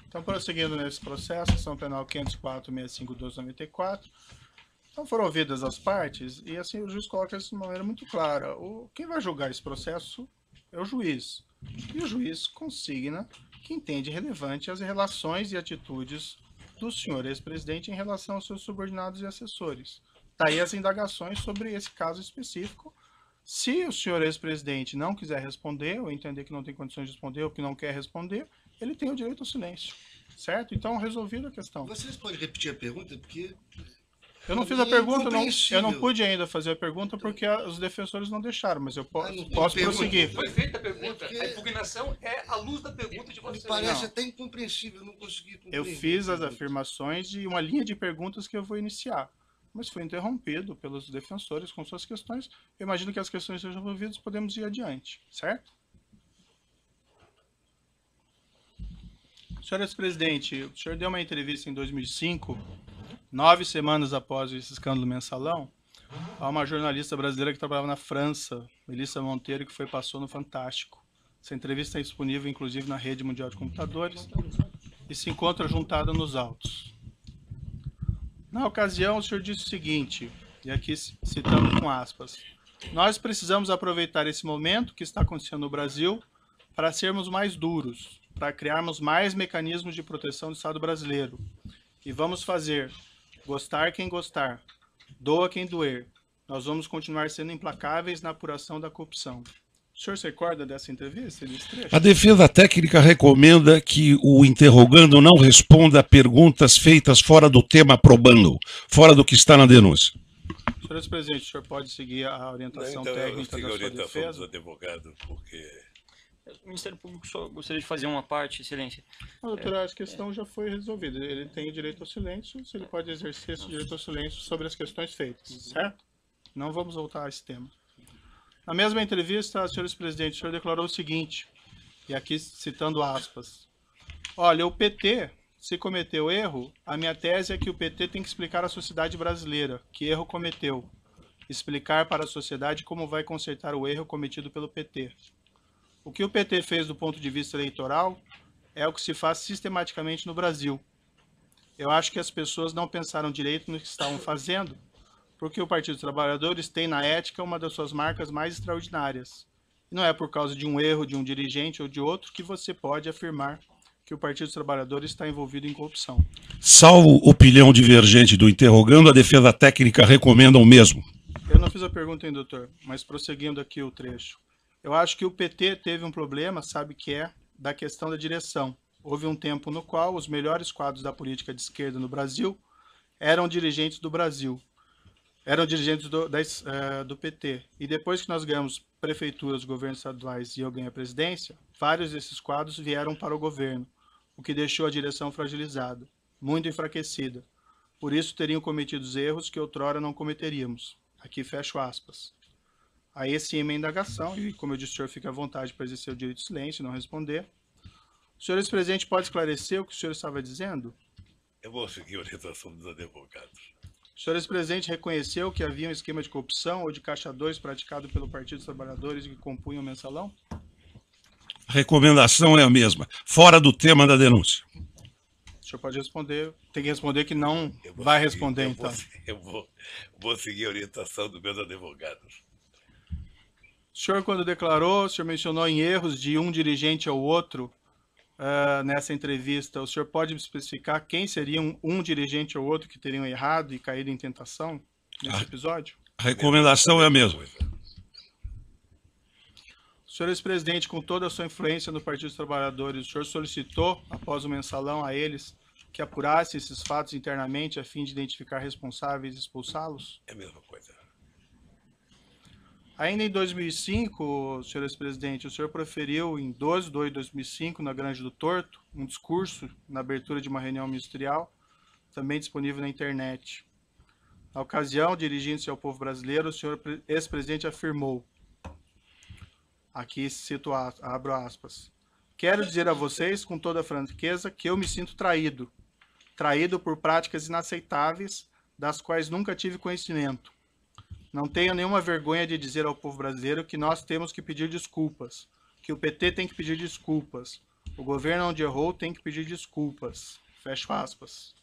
Então, prosseguindo nesse processo, ação penal 504.65.294. Então, foram ouvidas as partes e, assim, o juiz coloca isso de maneira muito clara. Quem vai julgar esse processo é o juiz. E o juiz consigna que entende relevante as relações e atitudes do senhor ex-presidente em relação aos seus subordinados e assessores. Daí as indagações sobre esse caso específico. Se o senhor ex-presidente não quiser responder, ou entender que não tem condições de responder, ou que não quer responder, ele tem o direito ao silêncio. Certo? Então, resolvida a questão. Vocês podem repetir a pergunta? Porque eu não fiz a pergunta, eu não pude ainda fazer a pergunta porque os defensores não deixaram, mas eu posso prosseguir. Foi feita a pergunta. A impugnação é à luz da pergunta de vocês. Me parece até incompreensível, eu não consegui compreender. Eu fiz as afirmações de uma linha de perguntas que eu vou iniciar, mas foi interrompido pelos defensores com suas questões. Eu imagino que as questões sejam resolvidas, podemos ir adiante, certo? Senhor ex-presidente, o senhor deu uma entrevista em 2005, 9 semanas após esse escândalo mensalão, a uma jornalista brasileira que trabalhava na França, Melissa Monteiro, que passou no Fantástico. Essa entrevista é disponível, inclusive, na rede mundial de computadores e se encontra juntada nos autos. Na ocasião, o senhor disse o seguinte, e aqui citando com aspas, nós precisamos aproveitar esse momento que está acontecendo no Brasil para sermos mais duros, para criarmos mais mecanismos de proteção do Estado brasileiro. E vamos fazer, gostar quem gostar, doa quem doer. Nós vamos continuar sendo implacáveis na apuração da corrupção. O senhor se recorda dessa entrevista? A defesa técnica recomenda que o interrogando não responda a perguntas feitas fora do tema probando, fora do que está na denúncia. Senhor ex-presidente, o senhor pode seguir a orientação técnica da sua defesa? Do advogado, porque... O Ministério Público só gostaria de fazer uma parte, excelência. Doutor, a questão já foi resolvida. Ele tem o direito ao silêncio, se ele pode exercer esse direito ao silêncio sobre as questões feitas, certo? Não vamos voltar a esse tema. Na mesma entrevista, senhor ex-presidente, o senhor declarou o seguinte, e aqui citando aspas, olha, o PT, se cometeu erro, a minha tese é que o PT tem que explicar à sociedade brasileira que erro cometeu, explicar para a sociedade como vai consertar o erro cometido pelo PT. O que o PT fez do ponto de vista eleitoral é o que se faz sistematicamente no Brasil. Eu acho que as pessoas não pensaram direito no que estavam fazendo, porque o Partido dos Trabalhadores tem na ética uma das suas marcas mais extraordinárias. E não é por causa de um erro de um dirigente ou de outro que você pode afirmar que o Partido dos Trabalhadores está envolvido em corrupção. Salvo opinião divergente do interrogando, a defesa técnica recomenda o mesmo. Eu não fiz a pergunta, hein, doutor, mas prosseguindo aqui o trecho. Eu acho que o PT teve um problema, sabe que é, da questão da direção. Houve um tempo no qual os melhores quadros da política de esquerda no Brasil eram dirigentes do Brasil. Eram dirigentes do PT. E depois que nós ganhamos prefeituras, governos estaduais e eu ganhei a presidência, vários desses quadros vieram para o governo, o que deixou a direção fragilizada, muito enfraquecida. Por isso teriam cometido erros que outrora não cometeríamos. Aqui fecho aspas. Aí sim, minha indagação, e como eu disse, o senhor fica à vontade para exercer o direito de silêncio e não responder. O senhor ex-presidente pode esclarecer o que o senhor estava dizendo? Eu vou seguir a orientação dos advogados. O senhor ex-presidente reconheceu que havia um esquema de corrupção ou de caixa 2 praticado pelo Partido dos Trabalhadores que compunham o mensalão? A recomendação é a mesma, fora do tema da denúncia. O senhor pode responder, tem que responder que não vai responder, então. Eu vou seguir a orientação dos meus advogados. O senhor, quando declarou, o senhor mencionou em erros de um dirigente ao outro nessa entrevista. O senhor pode especificar quem seria um dirigente ou outro que teriam errado e caído em tentação nesse episódio? A recomendação é a mesma. O senhor ex-presidente, com toda a sua influência no Partido dos Trabalhadores, o senhor solicitou, após o mensalão, a eles que apurassem esses fatos internamente a fim de identificar responsáveis e expulsá-los? É a mesma coisa. Ainda em 2005, senhor ex-presidente, o senhor proferiu em 12 de 2 de 2005, na Grande do Torto, um discurso na abertura de uma reunião ministerial, também disponível na internet. Na ocasião, dirigindo-se ao povo brasileiro, o senhor ex-presidente afirmou, aqui cito, abro aspas, quero dizer a vocês com toda a franqueza que eu me sinto traído, traído por práticas inaceitáveis, das quais nunca tive conhecimento. Não tenho nenhuma vergonha de dizer ao povo brasileiro que nós temos que pedir desculpas, que o PT tem que pedir desculpas. O governo onde errou tem que pedir desculpas. Fecho aspas.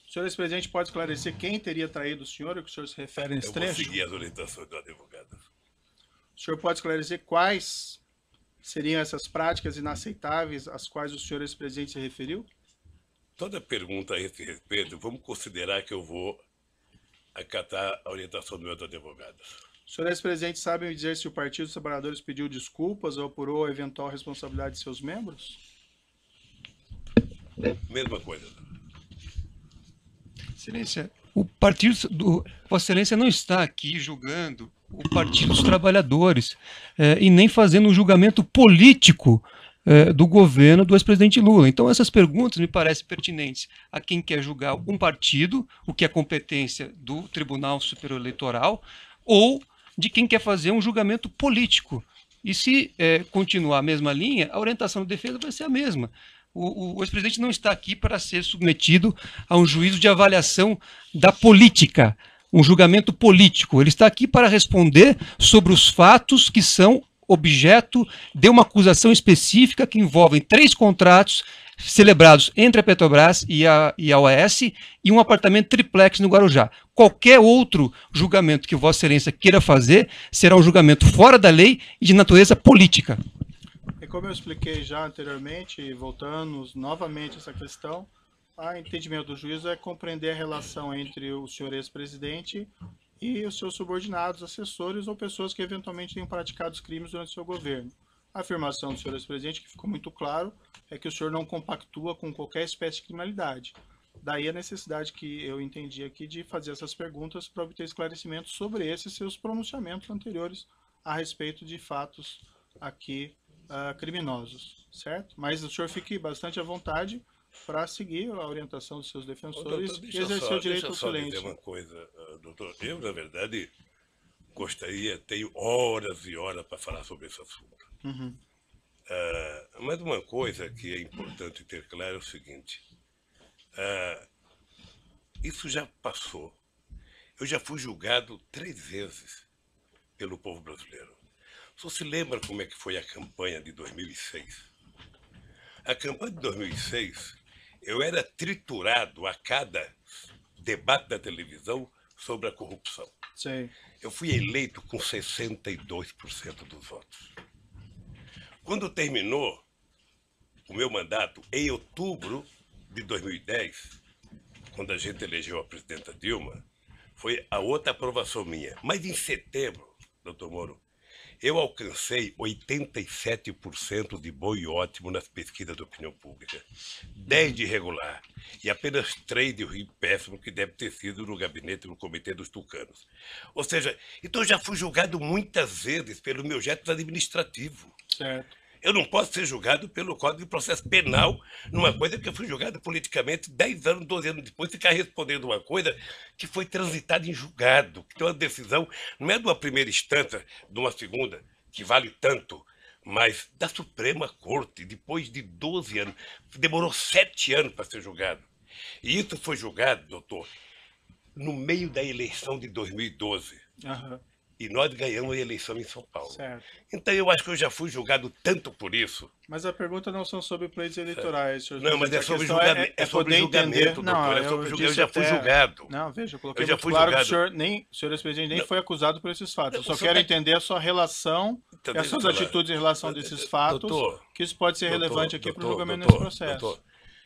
O senhor ex-presidente pode esclarecer quem teria traído o senhor, o que o senhor se refere nesse Eu vou trecho? seguir as orientações do advogado. O senhor pode esclarecer quais seriam essas práticas inaceitáveis às quais o senhor ex-presidente se referiu? Toda pergunta a esse respeito, vamos considerar que eu vou acatar a orientação dos meus advogados. O senhor ex-presidente sabe me dizer se o Partido dos Trabalhadores pediu desculpas ou apurou a eventual responsabilidade de seus membros? Mesma coisa. Excelência, o partido do Vossa Excelência não está aqui julgando o Partido dos Trabalhadores e nem fazendo um julgamento político do governo do ex-presidente Lula. Então essas perguntas me parecem pertinentes a quem quer julgar um partido, o que é competência do Tribunal Superior Eleitoral, ou de quem quer fazer um julgamento político. E se continuar a mesma linha, a orientação da defesa vai ser a mesma. O ex-presidente não está aqui para ser submetido a um juízo de avaliação da política, um julgamento político. Ele está aqui para responder sobre os fatos que são objeto de uma acusação específica que envolvem 3 contratos celebrados entre a Petrobras e a OAS e um apartamento triplex no Guarujá. Qualquer outro julgamento que Vossa Excelência queira fazer será um julgamento fora da lei e de natureza política. E como eu expliquei já anteriormente, voltando novamente a essa questão, o entendimento do juízo é compreender a relação entre o senhor ex-presidente e os seus subordinados, assessores ou pessoas que eventualmente tenham praticado os crimes durante o seu governo. A afirmação do senhor ex-presidente, que ficou muito claro, é que o senhor não compactua com qualquer espécie de criminalidade. Daí a necessidade que eu entendi aqui de fazer essas perguntas para obter esclarecimentos sobre esses seus pronunciamentos anteriores a respeito de fatos aqui criminosos, certo? Mas o senhor fique bastante à vontade para seguir a orientação dos seus defensores e exercer o direito ao silêncio. Deixa eu só dizer uma coisa, doutor. Eu, na verdade, tenho horas e horas para falar sobre esse assunto. Uhum. Mas uma coisa que é importante ter claro é o seguinte. Isso já passou. Eu já fui julgado 3 vezes pelo povo brasileiro. Só se lembra como é que foi a campanha de 2006? A campanha de 2006, eu era triturado a cada debate da televisão sobre a corrupção. Sim. Eu fui eleito com 62% dos votos. Quando terminou o meu mandato, em outubro de 2010, quando a gente elegeu a presidenta Dilma, foi a outra aprovação minha. Mas em setembro, doutor Moro, eu alcancei 87% de bom e ótimo nas pesquisas de opinião pública, 10 de regular e apenas 3 de ruim péssimo, que deve ter sido no gabinete do Comitê dos Tucanos. Ou seja, então eu já fui julgado muitas vezes pelo meu jeito administrativo. Certo. Eu não posso ser julgado pelo Código de Processo Penal numa coisa que eu fui julgado politicamente 10 anos, 12 anos depois, ficar respondendo uma coisa que foi transitada em julgado, que tem uma decisão, não é de uma primeira instância, de uma segunda, que vale tanto, mas da Suprema Corte, depois de 12 anos. Demorou 7 anos para ser julgado. E isso foi julgado, doutor, no meio da eleição de 2012. Uhum. E nós ganhamos a eleição em São Paulo. Certo. Então eu acho que eu já fui julgado tanto por isso. Mas a pergunta não são sobre pleitos eleitorais, senhor. Não, mas é A sobre questão julgamento, é sobre poder julgamento, entender. doutor. Não, É sobre eu eu já fui até- julgado. Não, veja, eu coloquei Eu já muito fui claro que julgado. o senhor ex-presidente nem Não. foi acusado por esses fatos. Eu só Não, quero só- entender a sua relação Então, e as deixa suas eu falar. atitudes em relação desses fatos, Doutor, que isso pode ser doutor, relevante aqui para o doutor, julgamento doutor, nesse processo. doutor,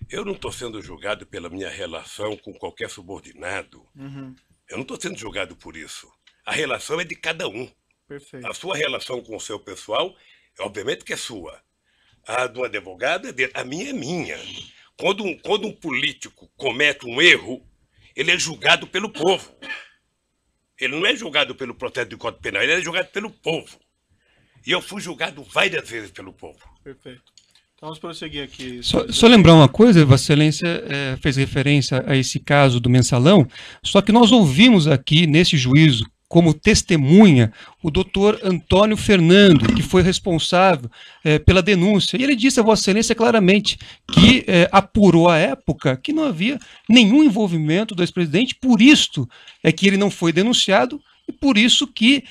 eu não estou sendo julgado pela minha relação com qualquer subordinado. Uhum, Eu não estou sendo julgado por isso. A relação é de cada um. perfeito. A sua relação com o seu pessoal, obviamente que é sua. A do advogado é dele. A minha é minha. Quando um político comete um erro, ele é julgado pelo povo. Ele não é julgado pelo processo de Código Penal, ele é julgado pelo povo. E eu fui julgado várias vezes pelo povo. Perfeito. Então vamos prosseguir aqui. Só lembrar uma coisa, Vossa Excelência fez referência a esse caso do mensalão, só que nós ouvimos aqui nesse juízo, como testemunha, o doutor Antônio Fernando, que foi responsável pela denúncia. E ele disse a Vossa Excelência claramente que apurou à época que não havia nenhum envolvimento do ex-presidente, por isto é que ele não foi denunciado e por isso que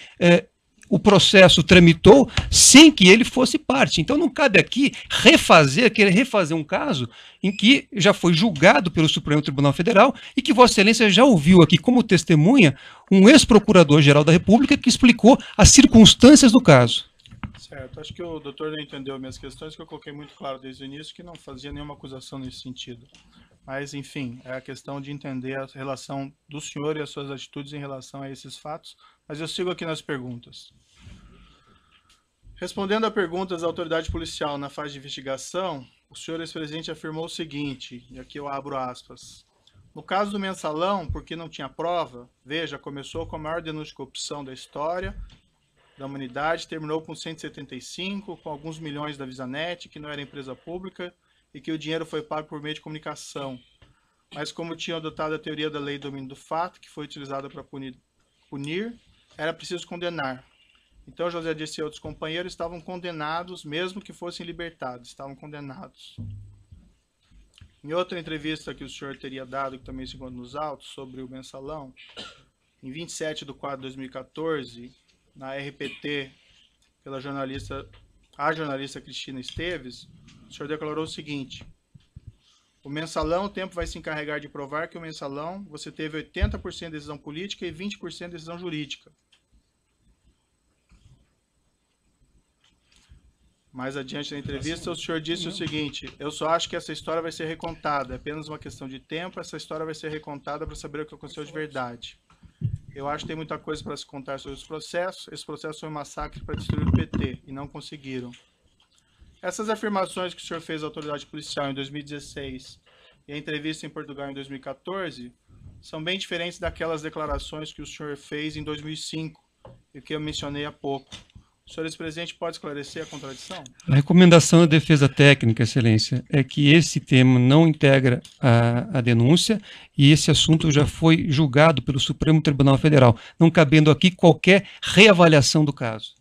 o processo tramitou sem que ele fosse parte. Então não cabe aqui querer refazer um caso em que já foi julgado pelo Supremo Tribunal Federal e que Vossa Excelência já ouviu aqui como testemunha um ex-procurador-geral da República que explicou as circunstâncias do caso. Certo, acho que o doutor não entendeu minhas questões, que eu coloquei muito claro desde o início que não fazia nenhuma acusação nesse sentido. Mas, enfim, é a questão de entender a relação do senhor e as suas atitudes em relação a esses fatos. Mas eu sigo aqui nas perguntas. Respondendo a perguntas da autoridade policial na fase de investigação, o senhor ex-presidente afirmou o seguinte, e aqui eu abro aspas. No caso do mensalão, porque não tinha prova, veja, começou com a maior denúncia de corrupção da história da humanidade, terminou com 175, com alguns milhões da Visanet, que não era empresa pública, e que o dinheiro foi pago por meio de comunicação. Mas como tinham adotado a teoria da lei do domínio do fato, que foi utilizada para punir, era preciso condenar. Então José Dirceu e outros companheiros estavam condenados, mesmo que fossem libertados, estavam condenados. Em outra entrevista que o senhor teria dado, que também se encontra nos autos, sobre o mensalão, em 27/4/2014, na RPT, pela jornalista Cristina Esteves, o senhor declarou o seguinte: o mensalão, o tempo vai se encarregar de provar que o mensalão você teve 80% de decisão política e 20% de decisão jurídica. Mais adiante na entrevista, o senhor disse o seguinte: eu só acho que essa história vai ser recontada, é apenas uma questão de tempo, essa história vai ser recontada para saber o que aconteceu de verdade. Eu acho que tem muita coisa para se contar sobre os processos. Esse processo foi um massacre para destruir o PT, e não conseguiram. Essas afirmações que o senhor fez à autoridade policial em 2016 e a entrevista em Portugal em 2014 são bem diferentes daquelas declarações que o senhor fez em 2005 e que eu mencionei há pouco. O senhor ex-presidente pode esclarecer a contradição? A recomendação da defesa técnica, Excelência, é que esse tema não integra a denúncia e esse assunto já foi julgado pelo Supremo Tribunal Federal, não cabendo aqui qualquer reavaliação do caso.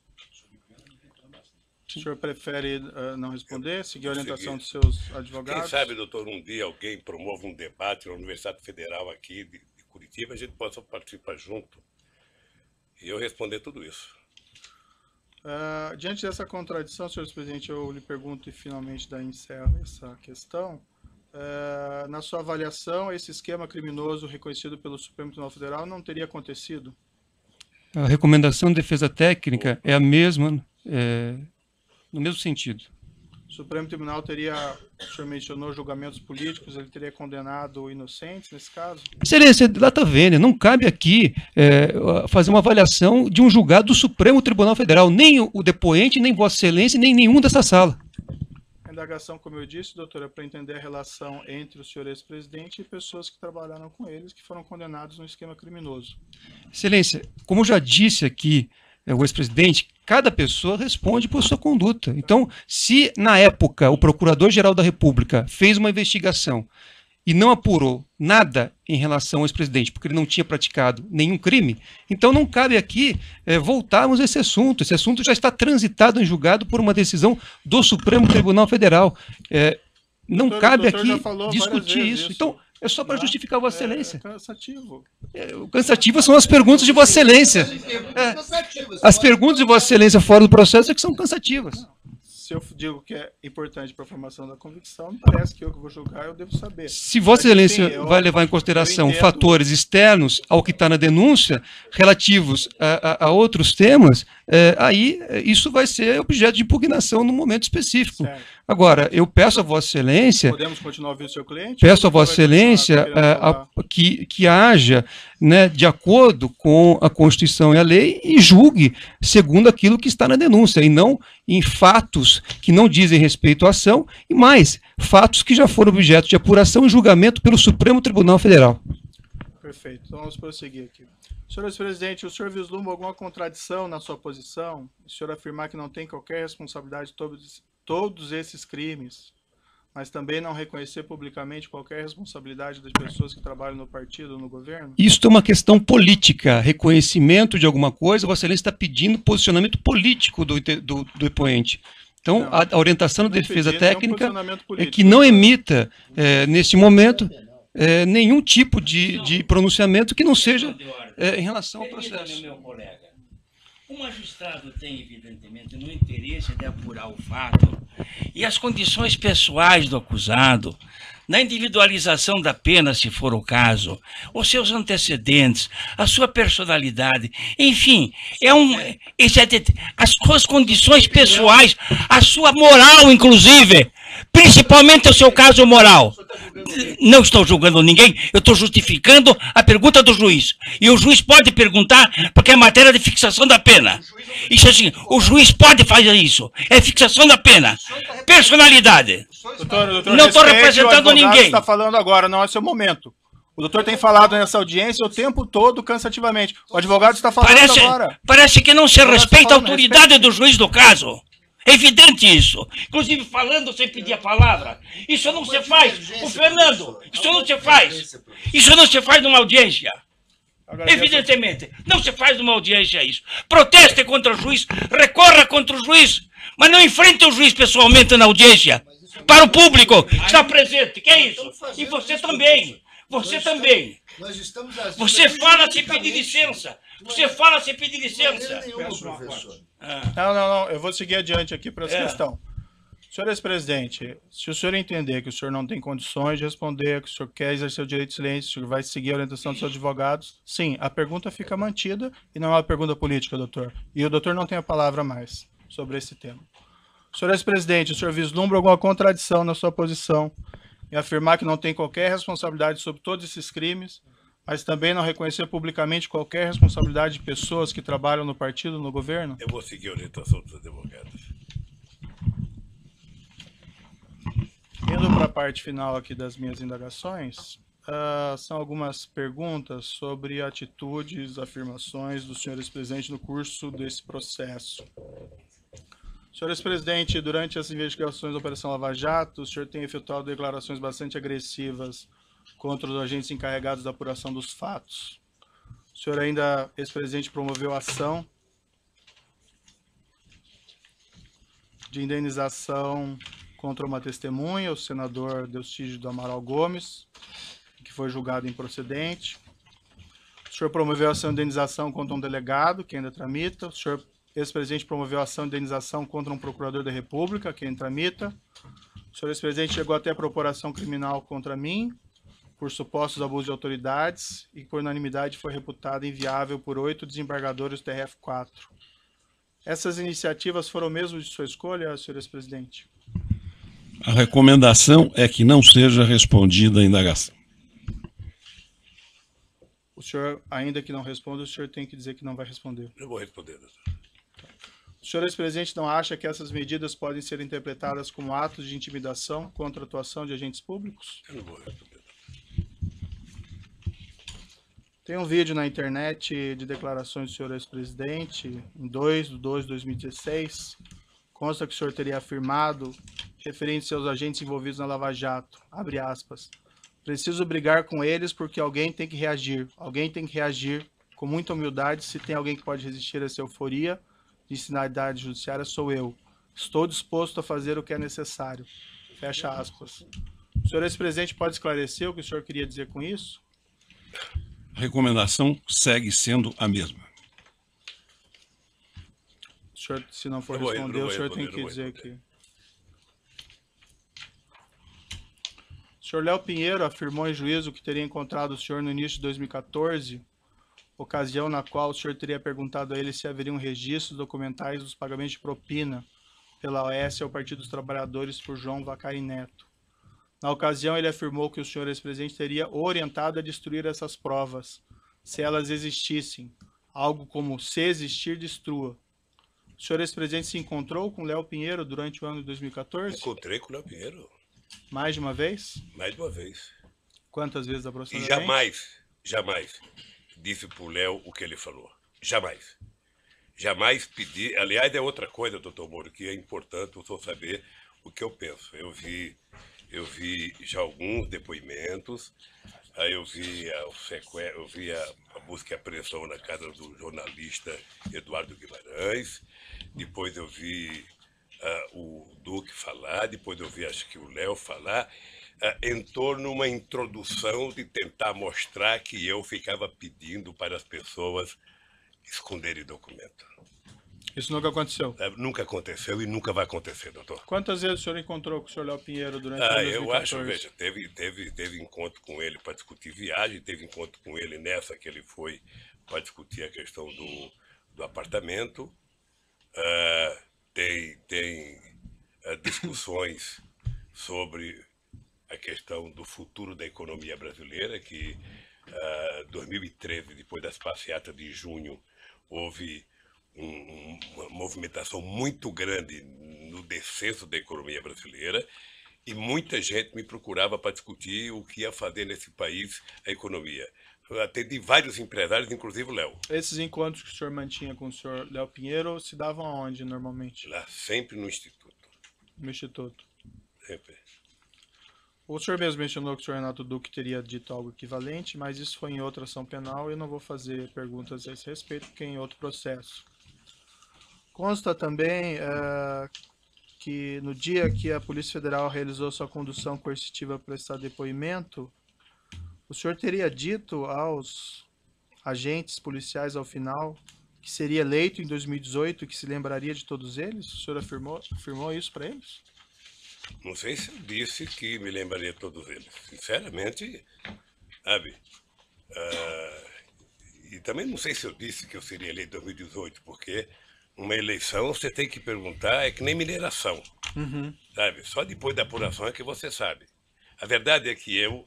O senhor prefere não responder, seguir a orientação dos seus advogados? Quem sabe, doutor, um dia alguém promova um debate na Universidade Federal aqui de Curitiba, a gente possa participar junto e eu responder tudo isso. Diante dessa contradição, senhor presidente, eu lhe pergunto e finalmente daí encerro essa questão. Na sua avaliação, esse esquema criminoso reconhecido pelo Supremo Tribunal Federal não teria acontecido? A recomendação de defesa técnica é a mesma, no mesmo sentido. O Supremo Tribunal teria, o senhor mencionou julgamentos políticos, ele teria condenado inocentes nesse caso? Excelência, data vênia, não cabe aqui fazer uma avaliação de um julgado do Supremo Tribunal Federal, nem o depoente, nem Vossa Excelência, nem nenhum dessa sala. A indagação, como eu disse, doutora, é para entender a relação entre o senhor ex-presidente e pessoas que trabalharam com eles, que foram condenados no esquema criminoso. Excelência, como eu já disse aqui, o ex-presidente, cada pessoa responde por sua conduta. Então, se na época o Procurador-Geral da República fez uma investigação e não apurou nada em relação ao ex-presidente, porque ele não tinha praticado nenhum crime, então não cabe aqui voltarmos a esse assunto. Esse assunto já está transitado em julgado por uma decisão do Supremo Tribunal Federal. Não cabe aqui discutir isso. Então, é só para justificar Vossa Excelência. É cansativo. Cansativas são as perguntas de Vossa Excelência. As perguntas de Vossa Excelência fora do processo é que são cansativas. Se eu digo que é importante para a formação da convicção, não parece que eu que vou julgar, eu devo saber. Se Vossa Excelência vai levar em consideração fatores externos ao que está na denúncia, relativos a outros temas, aí isso vai ser objeto de impugnação num momento específico. Certo. Agora, eu peço a Vossa Excelência... Podemos continuar ouvindo o seu cliente? Peço a Vossa Excelência que haja, né, de acordo com a Constituição e a lei e julgue segundo aquilo que está na denúncia, e não em fatos que não dizem respeito à ação, e mais, fatos que já foram objeto de apuração e julgamento pelo Supremo Tribunal Federal. Perfeito, então vamos prosseguir aqui. Senhor ex-presidente, o senhor vislumbra alguma contradição na sua posição? O senhor afirmar que não tem qualquer responsabilidade de todos esses crimes, mas também não reconhecer publicamente qualquer responsabilidade das pessoas que trabalham no partido ou no governo? Isso é uma questão política, reconhecimento de alguma coisa. Vossa Excelência está pedindo posicionamento político do depoente. Então, não, a orientação da defesa técnica é que não emita, neste momento, nenhum tipo de pronunciamento que não seja em relação ao processo. O magistrado tem, evidentemente, no interesse de apurar o fato e as condições pessoais do acusado, na individualização da pena, se for o caso, os seus antecedentes, a sua personalidade, enfim, as suas condições pessoais, a sua moral, inclusive, principalmente o seu caso moral. Não estou julgando ninguém, eu estou justificando a pergunta do juiz. E o juiz pode perguntar, porque é matéria de fixação da pena. Isso assim, o juiz pode fazer isso. É fixação da pena. Personalidade. Doutor, Não estou representando ninguém. Está falando agora, não é seu momento. O doutor tem falado nessa audiência o tempo todo cansativamente. O advogado está falando agora. Parece que não se respeita a autoridade do juiz do caso. É evidente isso. Inclusive falando sem pedir a palavra. Isso não se faz. O Fernando, isso não se faz. Isso não se faz numa audiência. Evidentemente. Não se faz numa audiência isso. Proteste contra o juiz, recorra contra o juiz, mas não enfrente o juiz pessoalmente na audiência. Para o público que está presente. Que é isso? E você também. Você também. Você fala sem pedir licença. Você fala sem pedir licença. Não. Eu vou seguir adiante aqui para essa questão. Senhor ex-presidente, se o senhor entender que o senhor não tem condições de responder, que o senhor quer exercer o direito de silêncio, o senhor vai seguir a orientação dos seus advogados, sim, a pergunta fica mantida e não é uma pergunta política, doutor. E o doutor não tem a palavra mais sobre esse tema. Senhor ex-presidente, o senhor vislumbra alguma contradição na sua posição em afirmar que não tem qualquer responsabilidade sobre todos esses crimes, mas também não reconhecer publicamente qualquer responsabilidade de pessoas que trabalham no partido, no governo? Eu vou seguir a orientação dos advogados. Indo para a parte final aqui das minhas indagações, são algumas perguntas sobre atitudes, afirmações do senhor ex-presidente no curso desse processo. Senhor ex-presidente, durante as investigações da Operação Lava Jato, o senhor tem efetuado declarações bastante agressivas contra os agentes encarregados da apuração dos fatos. O senhor ainda, ex-presidente, promoveu ação de indenização contra uma testemunha, o senador Delcídio do Amaral Gomes, que foi julgado improcedente. O senhor promoveu ação de indenização contra um delegado, que ainda tramita. O senhor, ex-presidente, promoveu ação de indenização contra um procurador da República, que ainda tramita. O senhor, ex-presidente, chegou até a propor ação criminal contra mim, por supostos abusos de autoridades, e por unanimidade foi reputada inviável por 8 desembargadores do TRF4. Essas iniciativas foram mesmo de sua escolha, senhor ex-presidente? A recomendação é que não seja respondida a indagação. O senhor, ainda que não responda, o senhor tem que dizer que não vai responder. Eu vou responder, doutor. O senhor ex-presidente não acha que essas medidas podem ser interpretadas como atos de intimidação contra a atuação de agentes públicos? Eu não vou responder. Tem um vídeo na internet de declarações do senhor ex-presidente, em 2/2/2016, consta que o senhor teria afirmado, referente aos agentes envolvidos na Lava Jato, abre aspas, preciso brigar com eles porque alguém tem que reagir. Alguém tem que reagir com muita humildade. Se tem alguém que pode resistir a essa euforia de sinalidade judiciária, sou eu. Estou disposto a fazer o que é necessário. Fecha aspas. O senhor ex-presidente pode esclarecer o que o senhor queria dizer com isso? A recomendação segue sendo a mesma. O senhor, se não for responder, o senhor tem que dizer que... O senhor Léo Pinheiro afirmou em juízo que teria encontrado o senhor no início de 2014, ocasião na qual o senhor teria perguntado a ele se haveriam registros documentais dos pagamentos de propina pela OAS ao Partido dos Trabalhadores por João Vacari Neto. Na ocasião, ele afirmou que o senhor ex-presidente teria orientado a destruir essas provas, se elas existissem, algo como se existir, destrua. O senhor ex-presidente se encontrou com Léo Pinheiro durante o ano de 2014? Encontrei com o Léo Pinheiro. Mais de uma vez? Mais de uma vez. Quantas vezes E aproximadamente? jamais disse pro Léo o que ele falou. Jamais. Jamais pedi. Aliás, é outra coisa, doutor Moro, que é importante o senhor saber o que eu penso. Eu vi já alguns depoimentos, aí eu vi a busca e apreensão na casa do jornalista Eduardo Guimarães, depois eu vi o Duque falar, depois eu vi acho que o Léo falar, em torno de uma introdução de tentar mostrar que eu ficava pedindo para as pessoas esconderem documento. Isso nunca aconteceu. Nunca aconteceu e nunca vai acontecer, doutor. Quantas vezes o senhor encontrou com o senhor Léo Pinheiro durante o ano de 2014? Eu acho, veja, teve encontro com ele para discutir viagem, teve encontro com ele nessa que ele foi para discutir a questão do apartamento. Tem discussões sobre a questão do futuro da economia brasileira, que 2013, depois das passeatas de junho, houve uma movimentação muito grande no descenso da economia brasileira e muita gente me procurava para discutir o que ia fazer nesse país a economia. Eu atendi vários empresários, inclusive o Léo. Esses encontros que o senhor mantinha com o senhor Léo Pinheiro se davam aonde, normalmente? Lá, sempre no Instituto. No Instituto. Sempre. O senhor mesmo mencionou que o senhor Renato Duque teria dito algo equivalente, mas isso foi em outra ação penal e eu não vou fazer perguntas a esse respeito, porque é em outro processo. Consta também que no dia que a Polícia Federal realizou sua condução coercitiva para prestar depoimento, o senhor teria dito aos agentes policiais ao final que seria eleito em 2018 e que se lembraria de todos eles? O senhor afirmou isso para eles? Não sei se eu disse que me lembraria de todos eles. Sinceramente, sabe? E também não sei se eu disse que eu seria eleito em 2018, porque uma eleição você tem que perguntar, é que nem mineração. Sabe? Só depois da apuração é que você sabe. A verdade é que eu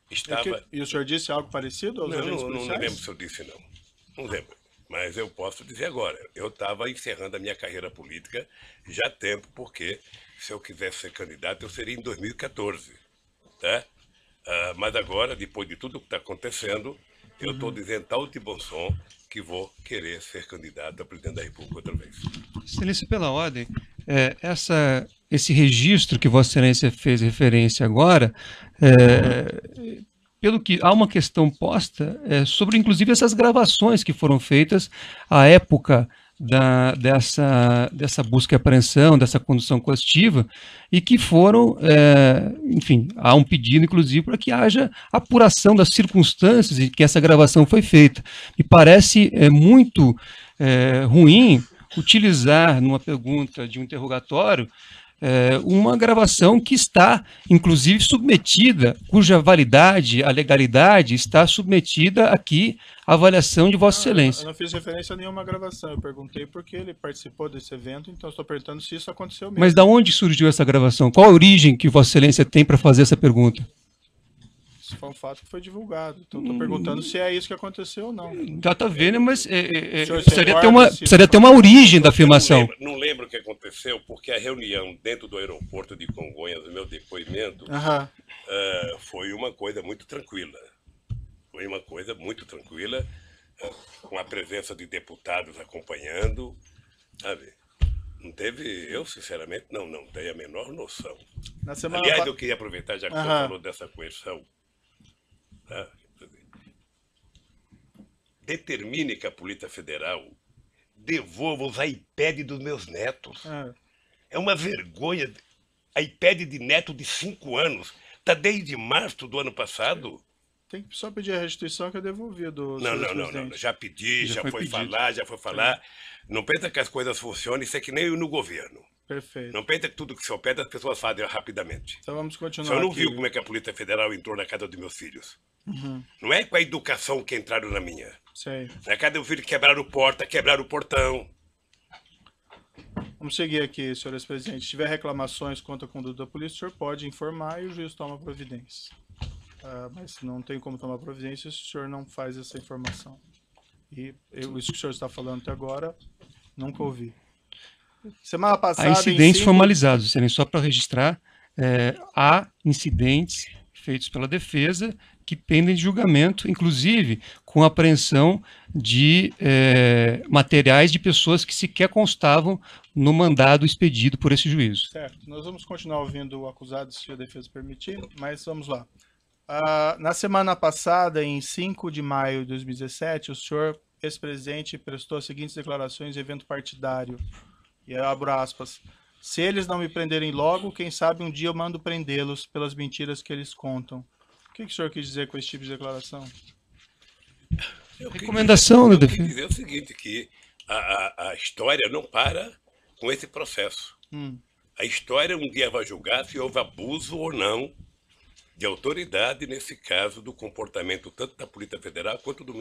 estava... E o senhor disse algo parecido aos agentes policiais? Não lembro se eu disse, não. Não lembro. Mas eu posso dizer agora. Eu estava encerrando a minha carreira política já há tempo, porque se eu quisesse ser candidato, eu seria em 2014. Tá? Mas agora, depois de tudo que está acontecendo, eu estou dizendo tal de bom som que vou querer ser candidato a presidente da República outra vez. Excelência, pela ordem, esse registro que Vossa Excelência fez referência agora, pelo que há uma questão posta sobre, inclusive, essas gravações que foram feitas à época dessa busca e apreensão, dessa condução coercitiva, e que foram, enfim, há um pedido, inclusive, para que haja apuração das circunstâncias em que essa gravação foi feita. Me parece muito ruim utilizar, numa pergunta de um interrogatório, uma gravação que está, inclusive, submetida, cuja validade, a legalidade, está submetida aqui à avaliação de Vossa Excelência. Eu não fiz referência a nenhuma gravação, eu perguntei porque ele participou desse evento, então estou perguntando se isso aconteceu mesmo. Mas de onde surgiu essa gravação? Qual a origem que Vossa Excelência tem para fazer essa pergunta? Isso foi um fato que foi divulgado, então estou perguntando se é isso que aconteceu ou não. Já está vendo, mas precisaria ter uma origem da afirmação. Não lembro o que aconteceu, porque a reunião dentro do aeroporto de Congonhas, do meu depoimento, foi uma coisa muito tranquila. Foi uma coisa muito tranquila, com a presença de deputados acompanhando, sabe? Não teve, eu sinceramente não tenho a menor noção. Aliás, eu queria aproveitar, já que você falou dessa coerção, tá? Determine que a Polícia Federal devolva os iPads dos meus netos. É uma vergonha. iPad de neto de 5 anos. Está desde março do ano passado. Tem que só pedir a restituição que é devolvido. Não. Já pedi, já foi falar. Não pensa que as coisas funcionam, isso é que nem no governo. Perfeito. Não pensa que tudo que se pede as pessoas fazem rapidamente. Então vamos continuar. O senhor não aqui. viu como é que a Polícia Federal entrou na casa dos meus filhos? Não é com a educação que entraram na minha. Sei. Na casa do filho quebraram porta, quebraram o portão. Vamos seguir aqui, senhores presidentes. Se tiver reclamações contra a conduta da polícia, o senhor pode informar e o juiz toma providência. Mas não tem como tomar providência se o senhor não faz essa informação. E isso que o senhor está falando até agora, nunca ouvi. Semana passada... Há incidentes formalizados, Excelência, só para registrar, há incidentes feitos pela defesa que pendem de julgamento, inclusive com apreensão de materiais de pessoas que sequer constavam no mandado expedido por esse juízo. Certo. Nós vamos continuar ouvindo o acusado, se a defesa permitir, mas vamos lá. Na semana passada, em 5 de maio de 2017, o senhor, ex-presidente, prestou as seguintes declarações em evento partidário. E eu abro aspas. Se eles não me prenderem logo, quem sabe um dia eu mando prendê-los pelas mentiras que eles contam. O que o senhor quis dizer com esse tipo de declaração? Recomendação da defesa. Eu quis dizer o seguinte, que a história não para com esse processo. A história um dia vai julgar se houve abuso ou não de autoridade, nesse caso, do comportamento tanto da Polícia Federal quanto do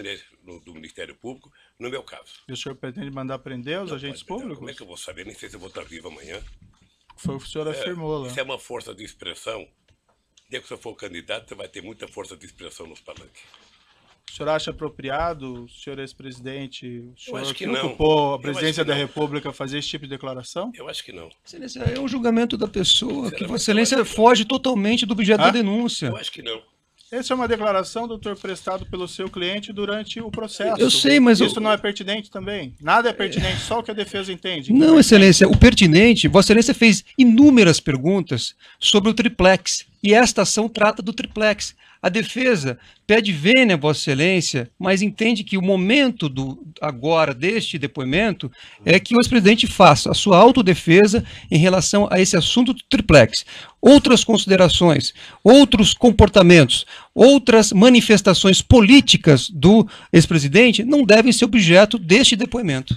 Ministério Público, no meu caso. E o senhor pretende mandar prender os Não agentes pode, públicos? Como é que eu vou saber? Nem sei se eu vou estar vivo amanhã. Foi o que o senhor afirmou lá. Isso é uma força de expressão. O dia que você for candidato, você vai ter muita força de expressão nos palanques. O senhor acha apropriado, o senhor ex-presidente, o senhor acho que que não. ocupou a Eu presidência acho que da não. República fazer esse tipo de declaração? Eu acho que não. Excelência, é um julgamento da pessoa, que Sinceramente, Vossa Excelência eu acho que foge totalmente do objeto da denúncia. Eu acho que não. Essa é uma declaração, doutor, prestado pelo seu cliente durante o processo. Eu sei, mas isso não é pertinente também? Nada é pertinente, só o que a defesa entende. Não, Excelência, o pertinente, Vossa Excelência fez inúmeras perguntas sobre o triplex, e esta ação trata do triplex. A defesa pede vênia, Vossa Excelência, mas entende que o momento agora deste depoimento é que o ex-presidente faça a sua autodefesa em relação a esse assunto do triplex. Outras considerações, outros comportamentos, outras manifestações políticas do ex-presidente não devem ser objeto deste depoimento.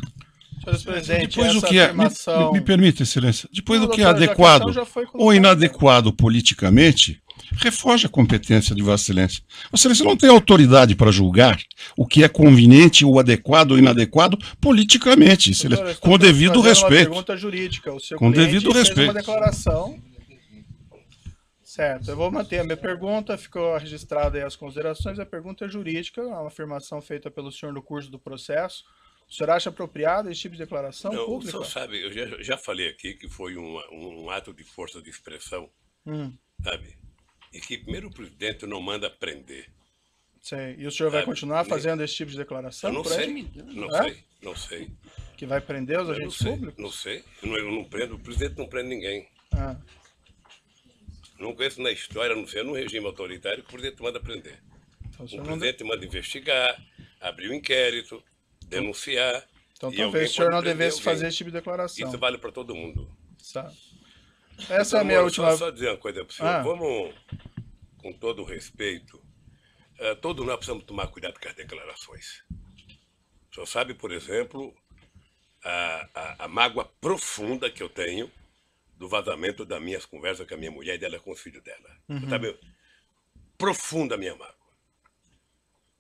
Senhor presidente, Depois essa o que é, afirmação... me permite, Excelência, depois Não, o que é doutor, já a adequado questão já foi ou colocada. inadequado politicamente, refoge a competência de Vossa Excelência. Vossa Excelência não tem autoridade para julgar o que é conveniente ou adequado ou inadequado politicamente, Excelência, Doutor, com o devido fazendo respeito. Uma pergunta jurídica. O seu Com cliente devido fez respeito. uma declaração. Certo, eu vou manter a minha pergunta, ficou registrada aí as considerações. A pergunta é jurídica, é uma afirmação feita pelo senhor no curso do processo. O senhor acha apropriado esse tipo de declaração Não, o pública? senhor sabe, eu já falei aqui que foi um ato de força de expressão, sabe? E que primeiro o presidente não manda prender. Sei. E o senhor vai Sabe, continuar fazendo esse tipo de declaração? Eu não por aí? sei, não É? sei, não sei. Que vai prender os Eu não agentes sei, públicos? não sei. Eu não prendo, o presidente não prende ninguém. Ah, Não conheço na história, não sei, num regime autoritário que o presidente manda prender. então o O senhor não... presidente manda investigar, abrir um inquérito, denunciar. Então e talvez alguém o senhor pode não prender devesse alguém. fazer esse tipo de declaração. Isso vale para todo mundo. Sabe? Essa é a Então, minha Moro, última... Só dizer uma coisa para o senhor. Ah. Vamos, com todo o respeito, todos nós precisamos tomar cuidado com as declarações. O senhor sabe, por exemplo, a mágoa profunda que eu tenho do vazamento das minhas conversas com a minha mulher e dela com os filhos dela. Sabe? Profunda a minha mágoa.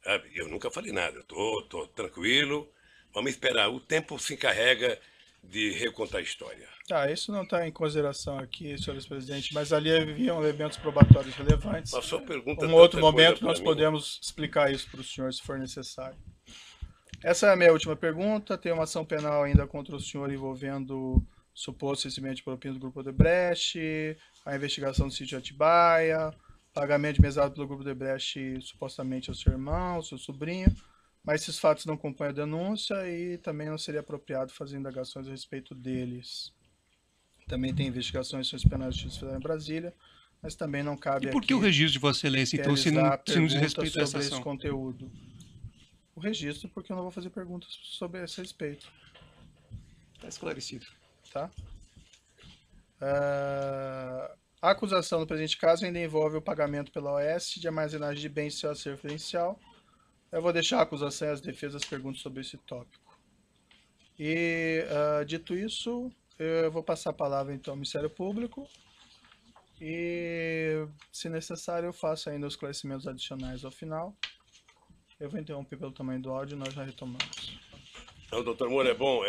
Sabe? Eu nunca falei nada, eu tô tranquilo, vamos esperar. O tempo se encarrega de recontar a história. Tá, isso não está em consideração aqui, senhores presidente, mas ali haviam elementos probatórios relevantes. A sua pergunta Um outro tanta coisa momento pra nós mim. podemos explicar isso para o senhor, se for necessário. Essa é a minha última pergunta. Tem uma ação penal ainda contra o senhor envolvendo suposto recebimento de propina do Grupo Odebrecht, a investigação do sítio Atibaia, pagamento de mesada pelo Grupo Odebrecht supostamente ao seu irmão, ao seu sobrinho, mas esses fatos não compõem a denúncia e também não seria apropriado fazer indagações a respeito deles. Também tem investigações em ações penais de justiça federal em Brasília, mas também não cabe E por aqui que o registro de Vossa Excelência, então, se não realizar se não diz perguntas respeito a essa sobre esse ação? conteúdo. O registro, porque eu não vou fazer perguntas sobre esse respeito, Está esclarecido. tá? A acusação no presente caso ainda envolve o pagamento pela OAS de armazenagem de bens sem acervo referencial. Eu vou deixar a acusação e as defesas perguntas sobre esse tópico. E, dito isso, eu vou passar a palavra então ao Ministério Público e, se necessário, eu faço ainda os esclarecimentos adicionais ao final. Eu vou interromper pelo tamanho do áudio e nós já retomamos. Não, doutor Moura, é bom